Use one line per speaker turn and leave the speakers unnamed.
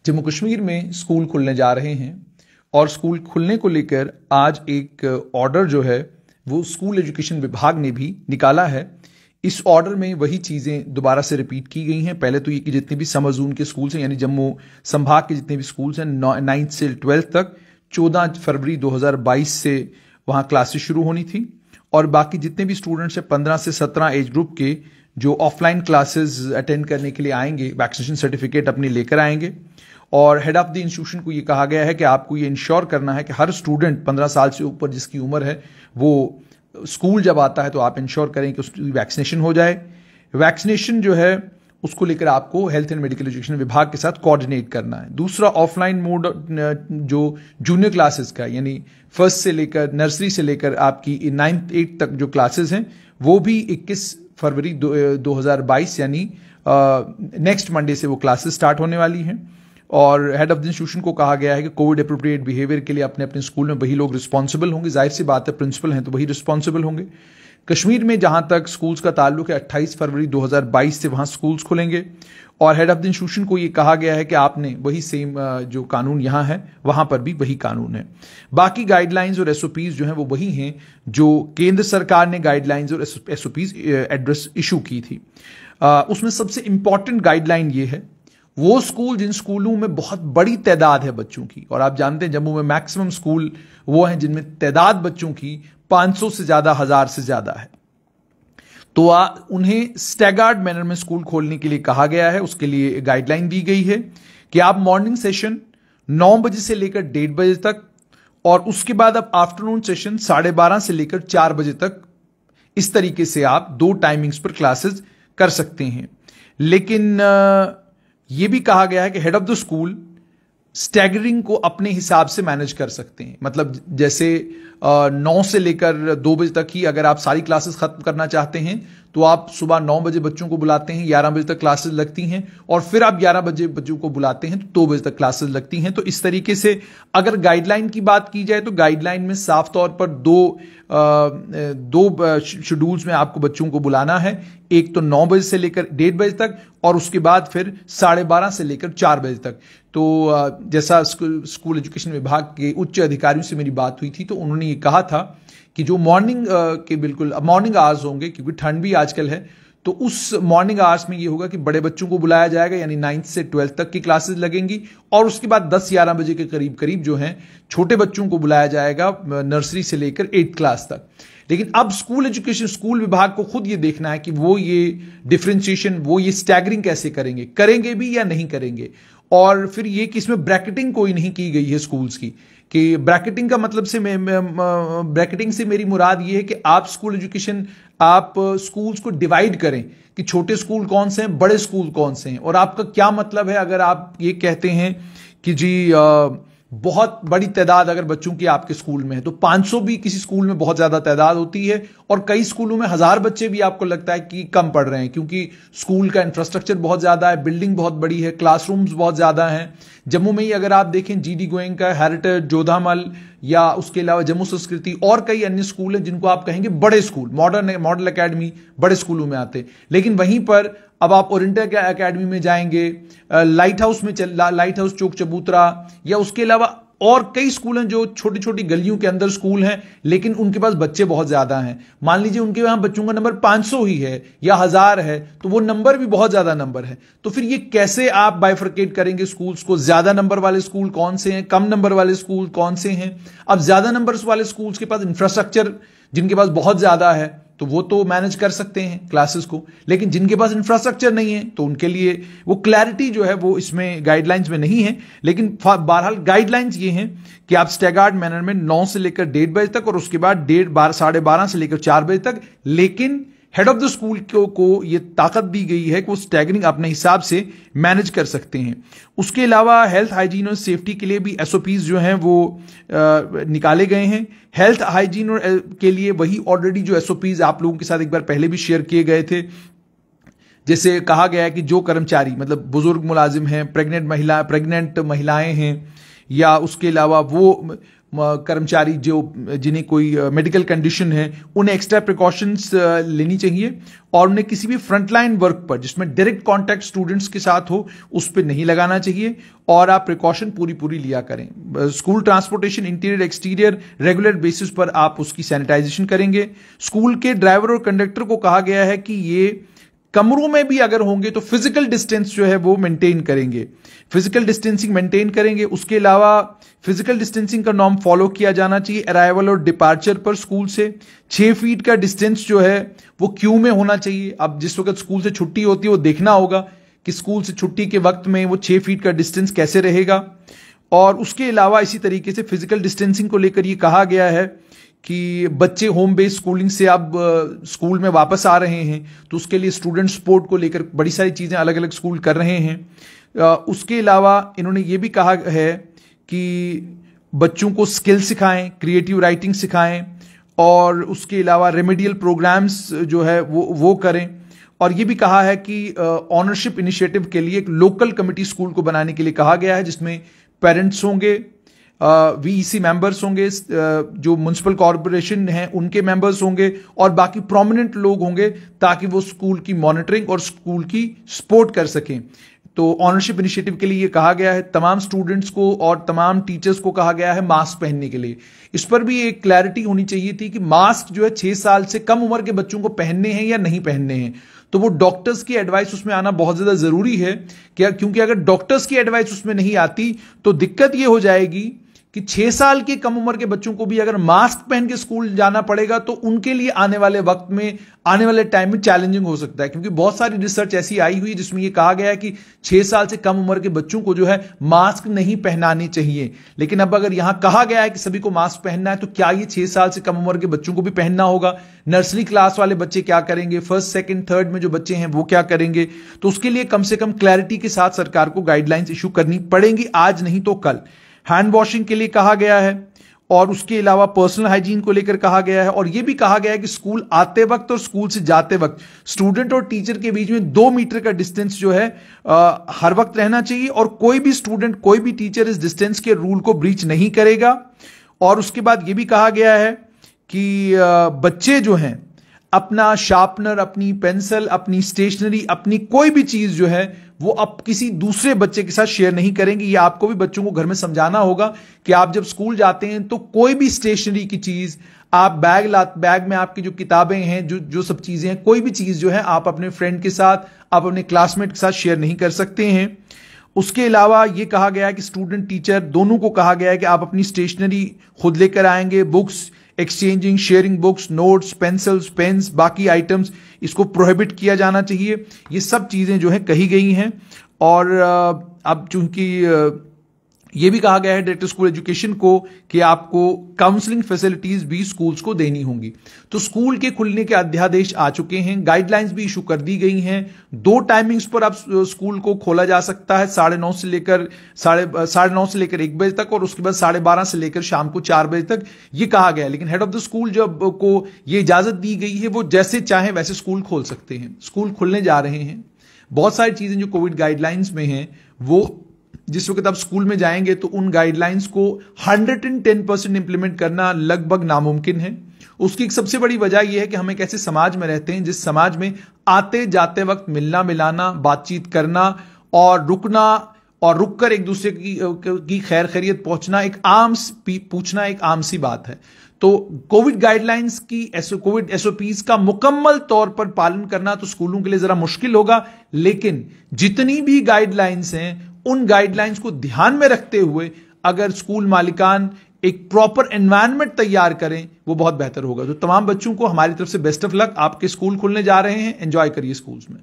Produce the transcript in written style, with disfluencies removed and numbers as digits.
जम्मू कश्मीर में स्कूल खुलने जा रहे हैं और स्कूल खुलने को लेकर आज एक ऑर्डर जो है वो स्कूल एजुकेशन विभाग ने भी निकाला है। इस ऑर्डर में वही चीज़ें दोबारा से रिपीट की गई हैं। पहले तो ये कि जितने भी समर जोन के स्कूल्स हैं यानी जम्मू संभाग के जितने भी स्कूल्स हैं 9th से 12th तक 14 फरवरी 2022 से वहाँ क्लासेस शुरू होनी थी और बाकी जितने भी स्टूडेंट्स हैं 15 से 17 एज ग्रुप के जो ऑफलाइन क्लासेस अटेंड करने के लिए आएंगे वैक्सीनेशन सर्टिफिकेट अपनी लेकर आएंगे। और हेड ऑफ द इंस्टीट्यूशन को ये कहा गया है कि आपको ये इंश्योर करना है कि हर स्टूडेंट 15 साल से ऊपर जिसकी उम्र है वो स्कूल जब आता है तो आप इंश्योर करें कि उसकी वैक्सीनेशन हो जाए। वैक्सीनेशन जो है उसको लेकर आपको हेल्थ एंड मेडिकल एजुकेशन विभाग के साथ कोऑर्डिनेट करना है। दूसरा ऑफलाइन मोड जो जूनियर क्लासेस का यानी फर्स्ट से लेकर नर्सरी से लेकर आपकी 9th 8th तक जो क्लासेस हैं वो भी 21 फरवरी 2022 यानी नेक्स्ट मंडे से वो क्लासेस स्टार्ट होने वाली हैं। और हेड ऑफ द इंस्टीट्यूशन को कहा गया है कि कोविड अप्रोप्रिएट बिहेवियर के लिए अपने अपने स्कूल में वही लोग रिस्पॉन्सिबल होंगे। जाहिर सी बात है प्रिंसिपल हैं तो वही रिस्पॉन्सिबल होंगे। कश्मीर में जहां तक स्कूल्स का ताल्लुक है 28 फरवरी 2022 से वहां स्कूल्स खुलेंगे और हेड ऑफ द इंस्टीट्यूशन को ये कहा गया है कि आपने वही सेम जो कानून यहां है वहां पर भी वही कानून है। बाकी गाइडलाइंस और एसओपीज जो हैं वो वही हैं जो केंद्र सरकार ने गाइडलाइंस और एसओपीज एड्रेस इशू की थी। उसमें सबसे इंपॉर्टेंट गाइडलाइन ये है वो स्कूल जिन स्कूलों में बहुत बड़ी तादाद है बच्चों की, और आप जानते हैं जम्मू में मैक्सिमम स्कूल वो हैं जिनमें तादाद बच्चों की 500 से ज्यादा 1000 से ज्यादा है, तो उन्हें स्टैगर्ड मैनर में स्कूल खोलने के लिए कहा गया है। उसके लिए गाइडलाइन दी गई है कि आप मॉर्निंग सेशन 9 बजे से लेकर 1:30 बजे तक और उसके बाद आप आफ्टरनून सेशन 12:30 से लेकर 4 बजे तक इस तरीके से आप 2 टाइमिंग्स पर क्लासेस कर सकते हैं। लेकिन यह भी कहा गया है कि head of the school staggering को अपने हिसाब से मैनेज कर सकते हैं। मतलब जैसे 9 से लेकर 2 बजे तक ही अगर आप सारी क्लासेस खत्म करना चाहते हैं तो आप सुबह 9 बजे बच्चों को बुलाते हैं, 11 बजे तक क्लासेस लगती हैं और फिर आप 11 बजे बच्चों को बुलाते हैं तो 2 बजे तक क्लासेस लगती हैं। तो इस तरीके से अगर गाइडलाइन की बात की जाए तो गाइडलाइन में साफ तौर पर दो शेड्यूल्स में आपको बच्चों को बुलाना है। एक तो 9 बजे से लेकर 1:30 बजे तक और उसके बाद फिर 12:30 से लेकर 4 बजे तक। तो जैसा स्कूल एजुकेशन विभाग के उच्च अधिकारियों से मेरी बात हुई थी तो उन्होंने ये कहा था कि जो मॉर्निंग के बिल्कुल मॉर्निंग आवर्स होंगे क्योंकि ठंड भी आजकल है तो उस मॉर्निंग आवर्स में ये होगा कि बड़े बच्चों को बुलाया जाएगा यानी 9th से 12th तक की क्लासेस लगेंगी और उसके बाद 10-11 बजे के करीब करीब जो हैं छोटे बच्चों को बुलाया जाएगा नर्सरी से लेकर 8th क्लास तक। लेकिन अब स्कूल विभाग को खुद ये देखना है कि वो ये डिफरेंशिएशन वो ये स्टैगरिंग कैसे करेंगे भी या नहीं करेंगे। और फिर ये कि इसमें ब्रैकेटिंग कोई नहीं की गई है स्कूल्स की, कि ब्रैकेटिंग का मतलब से ब्रैकेटिंग से मेरी मुराद ये है कि आप स्कूल्स को डिवाइड करें कि छोटे स्कूल कौन से हैं, बड़े स्कूल कौन से हैं। और आपका क्या मतलब है अगर आप ये कहते हैं कि जी बहुत बड़ी तादाद अगर बच्चों की आपके स्कूल में है तो 500 भी किसी स्कूल में बहुत ज्यादा तादाद होती है और कई स्कूलों में 1000 बच्चे भी आपको लगता है कि कम पढ़ रहे हैं क्योंकि स्कूल का इंफ्रास्ट्रक्चर बहुत ज्यादा है, बिल्डिंग बहुत बड़ी है, क्लासरूम्स बहुत ज्यादा हैं। जम्मू में ही अगर आप देखें GD गोयनका, हेरिटेज, जोधामल या उसके अलावा जम्मू संस्कृति और कई अन्य स्कूल हैं जिनको आप कहेंगे बड़े स्कूल, मॉडल एकेडमी बड़े स्कूलों में आते। लेकिन वहीं पर अब आप ओरिएंटल एकेडमी में जाएंगे, लाइट हाउस चौक चबूतरा या उसके अलावा और कई स्कूल हैं जो छोटी छोटी गलियों के अंदर स्कूल हैं लेकिन उनके पास बच्चे बहुत ज्यादा हैं। मान लीजिए उनके वहां बच्चों का नंबर 500 ही है या 1000 है तो वो नंबर भी बहुत ज्यादा नंबर है। तो फिर ये कैसे आप बाइफरकेट करेंगे स्कूल्स को, ज्यादा नंबर वाले स्कूल कौन से हैं, कम नंबर वाले स्कूल कौन से हैं। अब ज्यादा नंबर वाले स्कूल्स के पास इंफ्रास्ट्रक्चर जिनके पास बहुत ज्यादा है तो वो तो मैनेज कर सकते हैं क्लासेस को, लेकिन जिनके पास इंफ्रास्ट्रक्चर नहीं है तो उनके लिए वो क्लैरिटी जो है वो इसमें गाइडलाइंस में नहीं है। लेकिन बहरहाल गाइडलाइंस ये हैं कि आप स्टैगर्ड मैनर में 9 से लेकर 1:30 बजे तक और उसके बाद 12:30 से लेकर 4 बजे तक। लेकिन हेड ऑफ द स्कूल को ये ताकत दी गई है कि वो स्टैगरिंग अपने हिसाब से मैनेज कर सकते हैं। उसके अलावा हेल्थ हाइजीन और सेफ्टी के लिए भी एसओपीज जो हैं वो निकाले गए हैं। हेल्थ हाइजीन के लिए वही ऑलरेडी जो एसओपीज आप लोगों के साथ एक बार पहले भी शेयर किए गए थे। जैसे कहा गया है कि जो कर्मचारी मतलब बुजुर्ग मुलाजिम हैं, प्रेग्नेंट महिलाएं हैं या उसके अलावा वो कर्मचारी जिन्हें कोई मेडिकल कंडीशन है उन्हें एक्स्ट्रा प्रिकॉशंस लेनी चाहिए और उन्हें किसी भी फ्रंटलाइन वर्क पर जिसमें डायरेक्ट कांटेक्ट स्टूडेंट्स के साथ हो उस पर नहीं लगाना चाहिए और आप प्रिकॉशन पूरी लिया करें। School transportation interior exterior regular basis पर आप उसकी सैनिटाइजेशन करेंगे। स्कूल के ड्राइवर और कंडक्टर को कहा गया है कि ये कमरों में भी अगर होंगे तो फिजिकल डिस्टेंस जो है वो मेंटेन करेंगे, फिजिकल डिस्टेंसिंग मेंटेन करेंगे। उसके अलावा फिजिकल डिस्टेंसिंग का नॉर्म फॉलो किया जाना चाहिए। अराइवल और डिपार्चर पर स्कूल से 6 फीट का डिस्टेंस जो है वो क्यू में होना चाहिए। अब जिस वक्त स्कूल से छुट्टी होती है वो देखना होगा कि स्कूल से छुट्टी के वक्त में वो 6 फीट का डिस्टेंस कैसे रहेगा। और उसके अलावा इसी तरीके से फिजिकल डिस्टेंसिंग को लेकर ये कहा गया है कि बच्चे होम बेस्ड स्कूलिंग से अब स्कूल में वापस आ रहे हैं तो उसके लिए स्टूडेंट सपोर्ट को लेकर बड़ी सारी चीजें अलग अलग स्कूल कर रहे हैं। उसके अलावा इन्होंने ये भी कहा है कि बच्चों को स्किल सिखाएं, क्रिएटिव राइटिंग सिखाएं और उसके अलावा रेमेडियल प्रोग्राम्स जो है वो करें। और ये भी कहा है कि ऑनरशिप इनिशिएटिव के लिए एक लोकल कमिटी स्कूल को बनाने के लिए कहा गया है जिसमें पेरेंट्स होंगे, वीईसी मेंबर्स होंगे, जो म्युनिसिपल कॉर्पोरेशन हैं उनके मेंबर्स होंगे और बाकी प्रोमिनेंट लोग होंगे ताकि वो स्कूल की मॉनिटरिंग और स्कूल की सपोर्ट कर सकें। तो ऑनरशिप इनिशिएटिव के लिए ये कहा गया है। तमाम स्टूडेंट्स को और तमाम टीचर्स को कहा गया है मास्क पहनने के लिए। इस पर भी एक क्लैरिटी होनी चाहिए थी कि मास्क जो है 6 साल से कम उम्र के बच्चों को पहनने हैं या नहीं पहनने हैं। तो वो डॉक्टर्स की एडवाइस उसमें आना बहुत ज्यादा जरूरी है क्योंकि अगर डॉक्टर्स की एडवाइस उसमें नहीं आती तो दिक्कत ये हो जाएगी कि 6 साल के कम उम्र के बच्चों को भी अगर मास्क पहन के स्कूल जाना पड़ेगा तो उनके लिए आने वाले वक्त में, आने वाले टाइम में चैलेंजिंग हो सकता है। क्योंकि बहुत सारी रिसर्च ऐसी आई हुई है जिसमें यह कहा गया है कि 6 साल से कम उम्र के बच्चों को जो है मास्क नहीं पहनानी चाहिए। लेकिन अब अगर यहां कहा गया है कि सभी को मास्क पहनना है तो क्या ये 6 साल से कम उम्र के बच्चों को भी पहनना होगा? नर्सरी क्लास वाले बच्चे क्या करेंगे? फर्स्ट सेकंड थर्ड में जो बच्चे हैं वो क्या करेंगे? तो उसके लिए कम से कम क्लैरिटी के साथ सरकार को गाइडलाइंस इशू करनी पड़ेंगी, आज नहीं तो कल। हैंड वॉशिंग के लिए कहा गया है और उसके अलावा पर्सनल हाइजीन को लेकर कहा गया है और यह भी कहा गया है कि स्कूल आते वक्त और स्कूल से जाते वक्त स्टूडेंट और टीचर के बीच में 2 मीटर का डिस्टेंस जो है हर वक्त रहना चाहिए और कोई भी स्टूडेंट, कोई भी टीचर इस डिस्टेंस के रूल को ब्रीच नहीं करेगा। और उसके बाद यह भी कहा गया है कि बच्चे जो हैं अपना शार्पनर, अपनी पेंसिल, अपनी स्टेशनरी, अपनी कोई भी चीज जो है वो अब किसी दूसरे बच्चे के साथ शेयर नहीं करेंगे। ये आपको भी बच्चों को घर में समझाना होगा कि आप जब स्कूल जाते हैं तो कोई भी स्टेशनरी की चीज आप बैग में आपकी जो किताबें हैं, जो सब चीजें हैं, कोई भी चीज जो है आप अपने फ्रेंड के साथ, आप अपने क्लासमेट के साथ शेयर नहीं कर सकते हैं। उसके अलावा यह कहा गया है कि स्टूडेंट टीचर दोनों को कहा गया है कि आप अपनी स्टेशनरी खुद लेकर आएंगे, books exchanging, sharing books, notes, pencils, pens, बाकी आइटम्स, इसको प्रोहिबिट किया जाना चाहिए। ये सब चीजें जो है कही गई हैं। और अब चूंकि ये भी कहा गया है डायरेक्टर स्कूल एजुकेशन को कि आपको काउंसलिंग फैसिलिटीज भी स्कूल्स को देनी होंगी। तो स्कूल के खुलने के अध्यादेश आ चुके हैं, गाइडलाइंस भी इशू कर दी गई हैं। 2 टाइमिंग्स पर अब स्कूल को खोला जा सकता है, 9:30 से लेकर 1 बजे तक और उसके बाद 12:30 से लेकर शाम को 4 बजे तक ये कहा गया है। लेकिन हेड ऑफ द स्कूल जब को ये इजाजत दी गई है वो जैसे चाहे वैसे स्कूल खोल सकते हैं। स्कूल खुलने जा रहे हैं, बहुत सारी चीजें जो कोविड गाइडलाइंस में हैं वो जिस वक्त आप स्कूल में जाएंगे तो उन गाइडलाइंस को 110% इंप्लीमेंट करना लगभग नामुमकिन है। उसकी एक सबसे बड़ी वजह यह है कि हम एक ऐसे समाज में रहते हैं जिस समाज में आते जाते वक्त मिलना मिलाना, बातचीत करना और रुकना और रुककर एक दूसरे की खैर खैरियत पूछना एक आम सी बात है। तो कोविड गाइडलाइंस की कोविड एसओपीज का मुकम्मल तौर पर पालन करना तो स्कूलों के लिए जरा मुश्किल होगा, लेकिन जितनी भी गाइडलाइंस हैं उन गाइडलाइंस को ध्यान में रखते हुए अगर स्कूल मालिकान एक प्रॉपर एनवायरनमेंट तैयार करें वो बहुत बेहतर होगा। तो तमाम बच्चों को हमारी तरफ से बेस्ट ऑफ लक। आपके स्कूल खुलने जा रहे हैं, एंजॉय करिए स्कूल्स में।